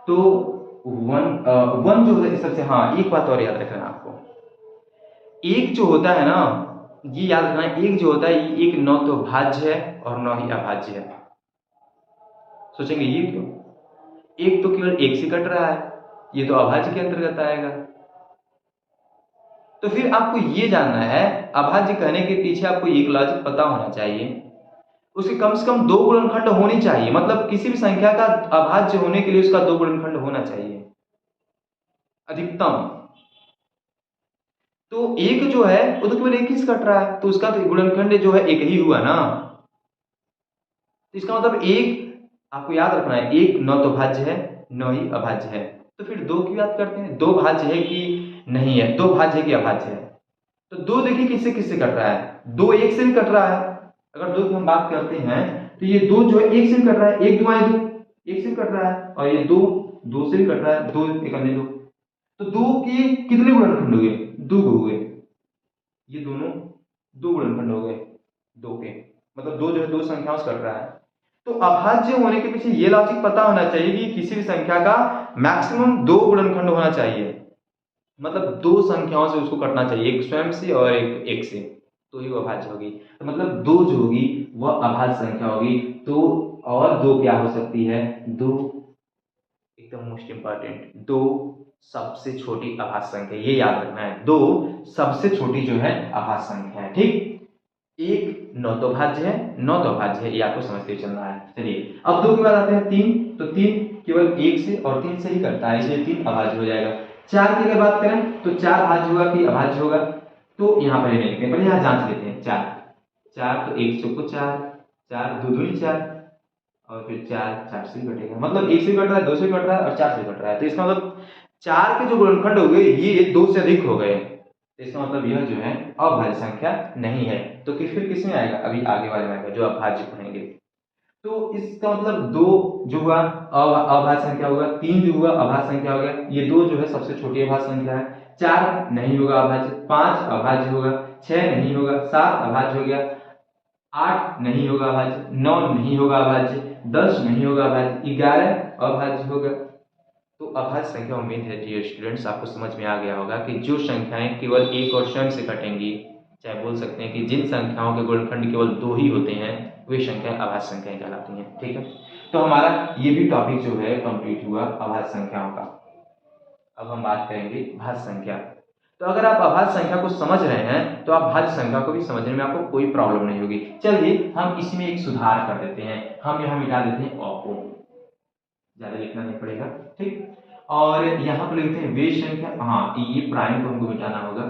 तो 1 जो है सबसे, हाँ एक बात और याद रखना आपको, एक जो होता है ना, ये याद रखना, एक जो होता है ये एक न तो भाज्य है और न ही अभाज्य है। सोचेंगे ये क्यों? एक तो केवल 1 से कट रहा है, ये तो अभाज्य के अंतर्गत आएगा। तो फिर आपको ये जानना है, अभाज्य कहने के पीछे आपको एक लॉजिक पता होना चाहिए, उसके कम से कम 2 गुणनखंड होनी चाहिए। मतलब किसी भी संख्या का अभाज्य होने के लिए उसका 2 गुणनखंड होना चाहिए अधिकतम। तो एक जो है वो तो केवल 1 ही से कट रहा है, तो उसका तो गुणनखंड जो है 1 ही हुआ ना। इसका मतलब 1 आपको याद रखना है, 1 न तो भाज्य है न ही अभाज्य है। तो फिर 2 की बात करते हैं, 2 भाज्य है कि नहीं है? 2 भाज्य है कि अभाज्य है? तो 2 देखिए किससे किससे कट रहा है? 2 1 से भी कट रहा है। अगर 2 की हम बात करते हैं तो ये 2 जो है 1 से भी कट रहा है, 1 2 2, एक से कट रहा है, और ये दो, दो से भी कट रहा है, दो एक अन्य दो, तो दो के कितने गुणनखंड हो गए? दो हो गए, ये दोनों दो गुणनखंड हो गए, दो के, मतलब दो जो है दो संख्याओं से कट रहा है। तो अभाज्य होने के पीछे ये लॉजिक पता होना चाहिए कि किसी भी संख्या का मैक्सिमम दो गुणनखंड होना चाहिए, मतलब दो संख्याओं से उसको कटना चाहिए, एक स्वयं से और एक से, तो ही वो अभाज्य होगी। तो मतलब दो जो होगी वह अभाज्य संख्या होगी। तो और दो क्या हो सकती है? दो, एकदम मोस्ट इंपॉर्टेंट, दो सबसे छोटी अभाज्य संख्या, ये याद रखना है, दो सबसे छोटी जो है अभाज्य संख्या है, ठीक। एक नौ तो भाज्य है, नौ तो भाज्य है, ये आपको समझते हुए चलना है। चलिए अब दो के बाद आते हैं तीन, तो तीन केवल एक से और तीन से ही करता है, इसलिए तीन अभाज्य हो जाएगा। चार की अगर बात करें तो चार भाज्य होगा कि अभाज्य होगा, तो यहाँ पर नहीं लिखते हैं, पहले यहाँ जांच लेते हैं। चार, चार तो एक सौ को चार, चार दो दूनी चार, और फिर चार, चार से भी कटेगा, मतलब एक से भी कट रहा है, दो से भी कट रहा है और चार से भी कट रहा है, तो इसका मतलब चार के जो गुणनखंड हो गए ये दो से अधिक हो गए, तो इसका मतलब यह जो है अभाज्य संख्या नहीं है। तो फिर किस में आएगा? अभी आगे वाले में आएगा जो अभाज्य पढ़ेंगे। तो इसका मतलब दो जो हुआ अभाज्य संख्या होगा, तीन जो हुआ अभाज्य संख्या हो गया, ये दो जो है सबसे छोटी अभाज्य संख्या है, चार नहीं होगा अभाज्य, पांच अभाज्य होगा, छह नहीं होगा, सात अभाज्य हो गया, आठ नहीं होगा अभाज्य, नौ नहीं होगा अभाज्य, 10 नहीं होगा अभाज्य, 11 अभाज्य होगा। तो अभाज्य संख्या, उम्मीद है डियर स्टूडेंट्स आपको समझ में आ गया होगा कि जो संख्याएं केवल एक और स्वयं से कटेंगी, चाहे बोल सकते हैं कि जिन संख्याओं के गुणनखंड केवल दो ही होते हैं, वे संख्याएं अभाज्य संख्याएं कहलाती हैं, ठीक है। तो हमारा ये भी टॉपिक जो है कंप्लीट हुआ अभाज्य संख्याओं का। अब हम बात करेंगे भाज्य संख्या। तो अगर आप अभाज्य संख्या को समझ रहे हैं तो आप भाज्य संख्या को भी समझने में आपको कोई प्रॉब्लम नहीं होगी। चलिए हम इसमें एक सुधार कर देते हैं, हम यहाँ मिटा देते हैं अ को, ज्यादा लिखना नहीं पड़ेगा, ठीक। और यहाँ पर लिखते हैं वे संख्या, हाँ ये प्राइम को हमको मिटाना होगा,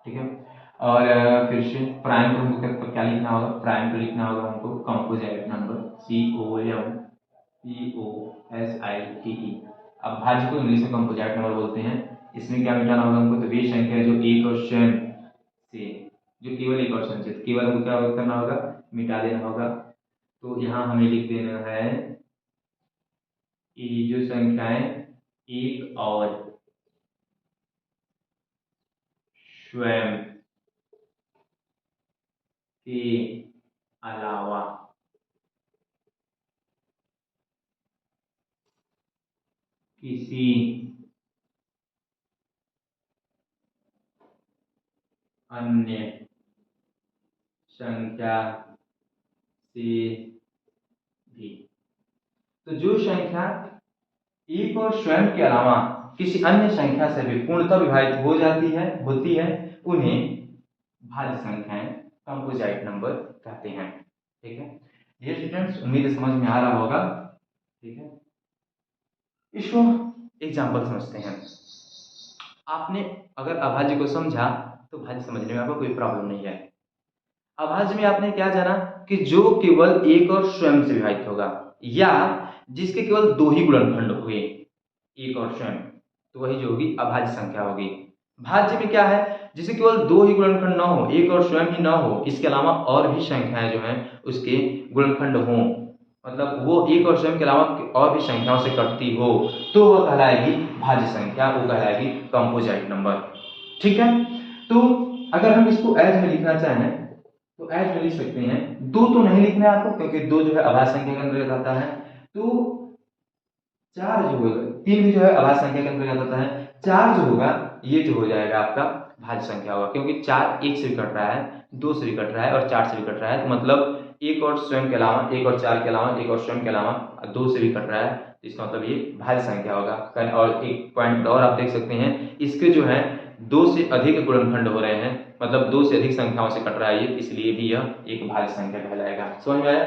ठीक है। और फिर से प्राइम को हमको क्या लिखना होगा? प्राइम को लिखना होगा हमको कंपोजिट नंबर, COMPOSITE। अब भाज्य को इंग्लिश में कंपोजिट नंबर बोलते हैं। इसमें क्या मिटाना होगा हमको? तो वे संख्या जो एक और स्वयं से, जो केवल एक और स्वयं से, तो केवल हमको क्या करना होगा? मिटा देना होगा। तो यहाँ हमें लिख देना है कि जो संख्याएं एक और स्वयं के अलावा किसी अन्य संख्या से भी, तो जो संख्या एक और स्वयं के अलावा किसी अन्य संख्या से भी पूर्णतः विभाजित हो जाती है, होती है, उन्हें भाज्य संख्याएं, कंपोजिट नंबर कहते हैं, ठीक है। ये स्टूडेंट्स उम्मीद है समझ में आ रहा होगा, ठीक है। इसको एग्जाम्पल समझते हैं। आपने अगर अभाज्य को समझा तो भाज्य समझने में आपको कोई प्रॉब्लम नहीं है। अभाज्य में आपने क्या जाना कि जो केवल एक और स्वयं से विभाजित होगा, या जिसके केवल दो ही गुणनखंड हुए, एक और स्वयं, तो वही जो होगी अभाज्य संख्या होगी। भाज्य में क्या है? जिसे केवल दो ही गुणनखंड न हो, एक और स्वयं ही न हो, इसके अलावा और भी संख्याएं जो हैं उसके गुणनखंड हों, मतलब वो एक और स्वयं के अलावा और भी संख्याओं से कटती हो, तो वह कहलाएगी भाज्य संख्या, वो कहलाएगी कंपोजिट नंबर, ठीक है। तो अगर हम इसको एज में लिखना चाहें तो एज में लिख सकते हैं। दो तो नहीं लिखना है आपको, क्योंकि दो जो है अभाज्य संख्या के अंतर्गत आता है। तो चार जो होगा, तीन भी जो है अभाज्य संख्या के अंतर्गत आता है, चार जो होगा ये जो हो जाएगा आपका भाज्य संख्या होगा, क्योंकि चार एक से भी कट रहा है, दो से भी कट रहा है और चार से भी कट रहा है, तो मतलब एक और स्वयं के अलावा, एक और चार के अलावा, एक और स्वयं के अलावा दो से भी कट रहा है, तो इसका मतलब ये भाज्य संख्या होगा। और एक पॉइंट और आप देख सकते हैं, इसके जो है दो से अधिक गुणनखंड हो रहे हैं, मतलब दो से अधिक संख्याओं से कट रहा है ये, इसलिए भी यह एक भाज्य संख्या कहलाएगा। समझ में आया?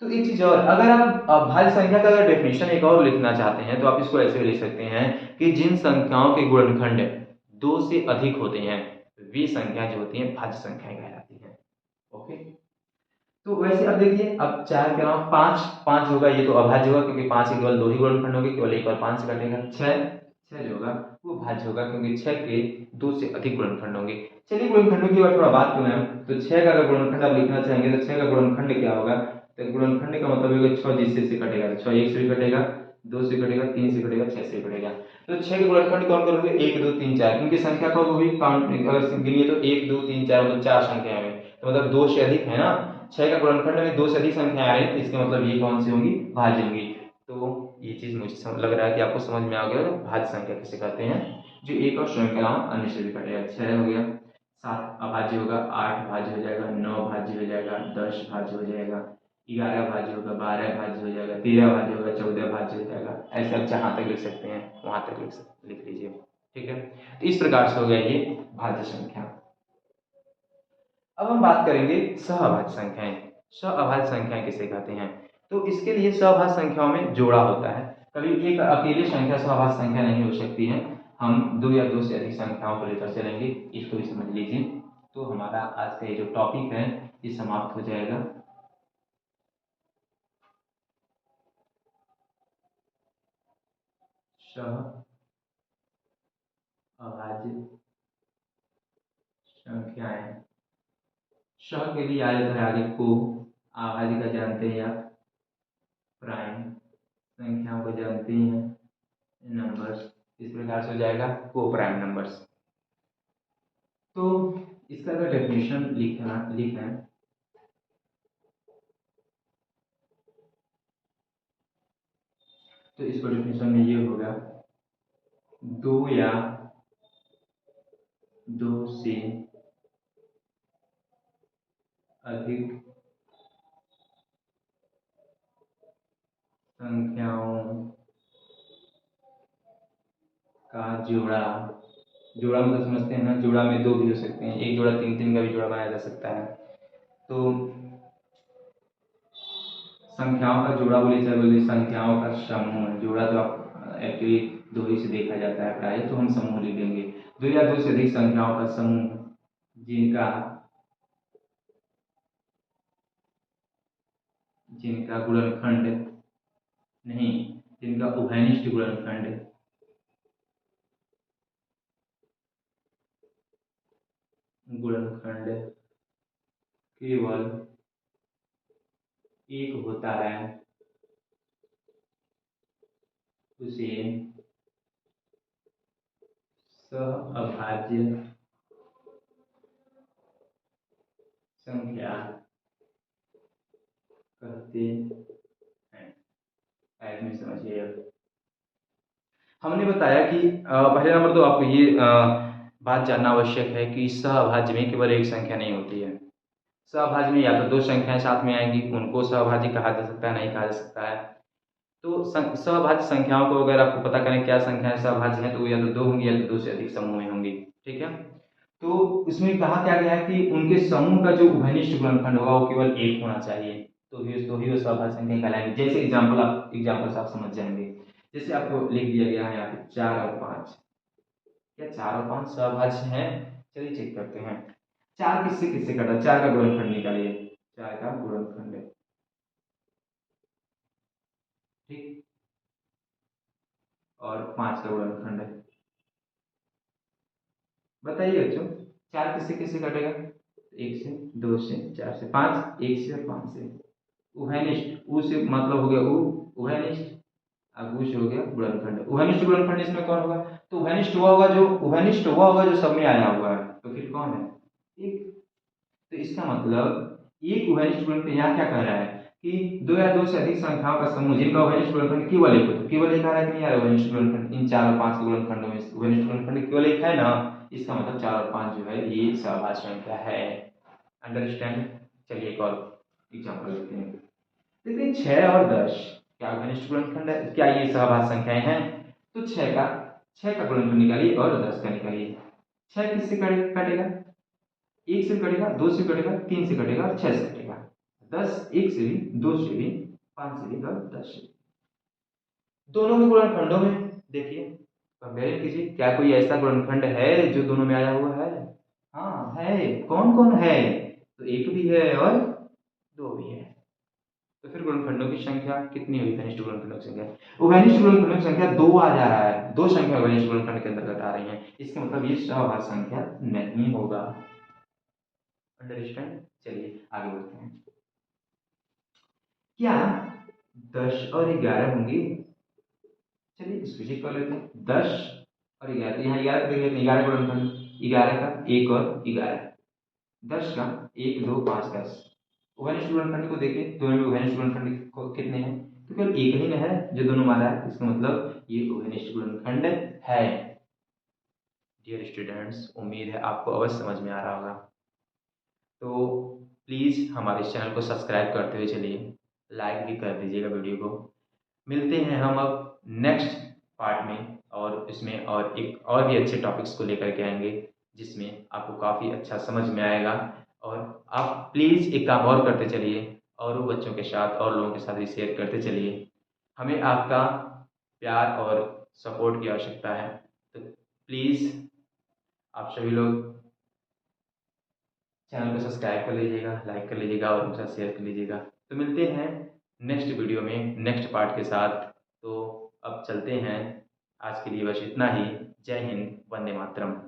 तो एक चीज और, अगर आप भाज्य संख्या का अगर डेफिनेशन एक और लिखना चाहते हैं तो आप इसको ऐसे लिख सकते हैं कि जिन संख्याओं के गुणनखंड दो से अधिक होते हैं वे संख्या जो होती हैं भाज्य संख्याएं कहलाती हैं। ओके, तो वैसे अब देखिए, अब चार के अलावा पांच, पांच होगा, ये तो अभाज्य होगा क्योंकि पांच के केवल दो ही गुणनखंड होंगे, केवल एक और पांच से कटेगा। छह, छह जो होगा वो भाज्य होगा क्योंकि छह के दो से अधिक गुणनखंड होंगे। चलिए गुणनखंडों की बार थोड़ा बात करें हम, तो छह का अगर गुणनखंड आप लिखना चाहेंगे तो छह का गुणनखंड क्या होगा? तो गुणनखंड का मतलब होगा 6 जिससे से कटेगा, 6 1 से भी कटेगा, 2 से कटेगा, 3 से कटेगा, 6 से कटेगा। तो 6 के गुणनखंड कौन करोगे, 1 2 3 4, इनकी संख्या कब होगी, काउंट अगर गिनिए तो 1 2 3 4 मतलब 4 संख्याएं में, तो मतलब 2 से अधिक है ना, 6 का गुणनखंड में 2 से अधिक संख्याएं आ रही है, तो इसका मतलब ये कौन सी होंगी, भाज्य होंगी। तो ये चीज मुझे लग रहा है कि आपको समझ में आ गया, भाज्य संख्या किसे कहते हैं, जो एक और स्वयं के अलावा अन्य से भी कटेगा। 6 हो गया, 7 अभाज्य होगा, 8 भाज्य हो जाएगा, 9 भाज्य हो जाएगा, 10 भाज्य हो जाएगा, 11 भाज्य होगा, 12 भाज्य हो जाएगा, 13 भाज्य होगा, 14 भाज्य हो जाएगा। ऐसे आप जहाँ तक लिख सकते हैं वहां तक लिख लीजिए। ठीक है, तो इस प्रकार से हो गया ये भाज्य संख्या। अब हम बात करेंगे सहअभाज्य संख्याएं। सहअभाज्य संख्याएं किसे कहते हैं, तो इसके लिए सहअभाज्य संख्याओं में जोड़ा होता है। कभी एक अकेले संख्या सहअभाज्य संख्या नहीं हो सकती है, हम 2 या 2 से अधिक संख्याओं को लेकर चलेंगे, इसको भी समझ लीजिए। तो हमारा आज का ये जो टॉपिक है ये समाप्त हो जाएगा। सहअभाज्य संख्याएं, श के लिए आ जाता है आगे को, आभाज्य का जानते हैं आप, प्राइम संख्याओं को जानते हैं नंबर्स, इस प्रकार से हो जाएगा को प्राइम नंबर्स। तो इसका अगर डेफिनेशन लिखा है तो इसको डेफिनेशन में ये होगा, 2 या 2 से अधिक संख्याओं का जोड़ा, जोड़ा मतलब समझते हैं ना, जोड़ा में 2 भी हो सकते हैं, एक जोड़ा 3 3 का भी जोड़ा बनाया जा सकता है। तो संख्याओं का जोड़ा बोले, चाहे बोले संख्याओं का समूह, जोड़ा तो आप एक्चुअली 2 ही से देखा जाता है प्राय, तो हम समूह लिख देंगे। 2 या 2 से अधिक संख्याओं का समूह जिनका जिनका गुणनखंड नहीं, जिनका उभयनिष्ठ गुणनखंड गुणनखंड केवल एक होता है, उसे सहअभाज्य संख्या कहते हैं। ऐसे में समझिए, हमने बताया कि पहले नंबर तो आपको ये बात जानना आवश्यक है कि सहअभाज्य में केवल एक संख्या नहीं होती है। सहअभाज्य में या तो 2 संख्याएं साथ में आएंगी, उनको सहअभाज्य कहा जा सकता है, नहीं कहा जा सकता है। तो सहभाज्य संख्याओं को अगर आपको पता करें क्या संख्याएं सहभाज्य हैं, तो वो या तो 2 होंगी या तो 2 से अधिक समूह में होंगी। ठीक है, तो इसमें कहा क्या गया है कि उनके समूह का जो उभयनिष्ठ गुणनखंड होगा वो केवल 1 होना चाहिए, तो ही वो सहभाज्य संख्या कहलाएंगे। जैसे एग्जाम्पल से आप समझ जाएंगे। जैसे आपको लिख दिया गया है यहाँ पे 4 और 5, क्या 4 और 5 सहभाज्य हैं? चलिए चेक करते हैं। 4 किससे किससे कटा, 4 का गुणनखंड निकालिए, 4 का गुणनखंड, ठीक, और 5 का गुणनखंड है, बताइए बच्चों। 4 किससे किससे कटेगा, 1 से, 2 से, 4 से, 5, 1 से और 5 से। उभयनिष्ठ, उ से मतलब हो गया उ, उभयनिष्ठ, अब उ से हो गया गुणनखंड। उभयनिष्ठ गुणनखंड इसमें कौन होगा, तो उभयनिष्ठ हुआ होगा जो सब में आया हुआ है, तो फिर कौन है, एक। तो इसका मतलब एक उभयनिष्ठ गुणनखंड यहाँ क्या कह रहा है कि 2 या 2 से अधिक संख्याओं का समूह जिनका उभयनिष्ठ गुणनखंड केवल एक हो, तो केवल एक आ रहा है कि नहीं आ रहा है उभयनिष्ठ गुणनखंड, इन 4 और 5 के गुणनखंडों में उभयनिष्ठ गुणनखंड केवल एक है ना, इसका मतलब 4 और 5 जो है ये सहभाज्य संख्या है। अंडरस्टैंड। चलिए एक और एग्जांपल लेते हैं। देखिए 6 और 10 क्या उभयनिष्ठ गुणनखंड है, क्या ये सहभाज्य संख्याएं हैं, तो 6 का गुणनखंड निकालिए और 10 का निकालिए। 6 किससे कटेगा, 1 से कटेगा, 2 से कटेगा, 3 से कटेगा और 6 से कटेगा। 10 1 से भी, 2 से भी, 5 से भी और 10 से। दोनों के गुणनखंडों में देखिए, कंपेयर कीजिए, क्या कोई ऐसा गुणनखंड है जो दोनों में आया हुआ है, हाँ है, कौन कौन है, तो 1 भी है और 2 भी है। तो फिर गुणनखंडों की संख्या कितनी हुई, घनिष्ठ गुणनखंडों की संख्या, उभयनिष्ठ गुणनखंडों की संख्या 2 आ जा रहा है, 2 संख्या उभयनिष्ठ गुणनखंड के अंतर्गत आ रही है, इसका मतलब ये सहभाज्य संख्या नहीं होगा। अंडरस्टैंड। चलिए आगे बढ़ते हैं। क्या 10 और 11 होंगे? चलिए इसको चेक कर लेते हैं। 10 और 11, यहाँ 11 देख लेते हैं, 11 गुणनखंड, 11 का 1 और 11, 10 का 1 2 5 10। उभयनिष्ठ गुणनखंड को देखें, दोनों में उभयनिष्ठ गुणनखंड कितने हैं? तो केवल एक ही में है जो दोनों मारा है, इसका मतलब ये उभयनिष्ठ गुणनखंड है। डियर स्टूडेंट्स, उम्मीद है आपको अवश्य समझ में आ रहा होगा। तो प्लीज़ हमारे इस चैनल को सब्सक्राइब करते हुए चलिए, लाइक भी कर दीजिएगा वीडियो को। मिलते हैं हम अब नेक्स्ट पार्ट में, और इसमें और एक और भी अच्छे टॉपिक्स को लेकर के आएंगे, जिसमें आपको काफ़ी अच्छा समझ में आएगा। और आप प्लीज़ एक काम और करते चलिए, और वो बच्चों के साथ और लोगों के साथ भी शेयर करते चलिए। हमें आपका प्यार और सपोर्ट की आवश्यकता है, तो प्लीज़ आप सभी लोग चैनल को सब्सक्राइब कर लीजिएगा, लाइक कर लीजिएगा और उनके साथ शेयर कर लीजिएगा। तो मिलते हैं नेक्स्ट वीडियो में नेक्स्ट पार्ट के साथ। तो अब चलते हैं, आज के लिए बस इतना ही। जय हिंद, वंदे मातरम।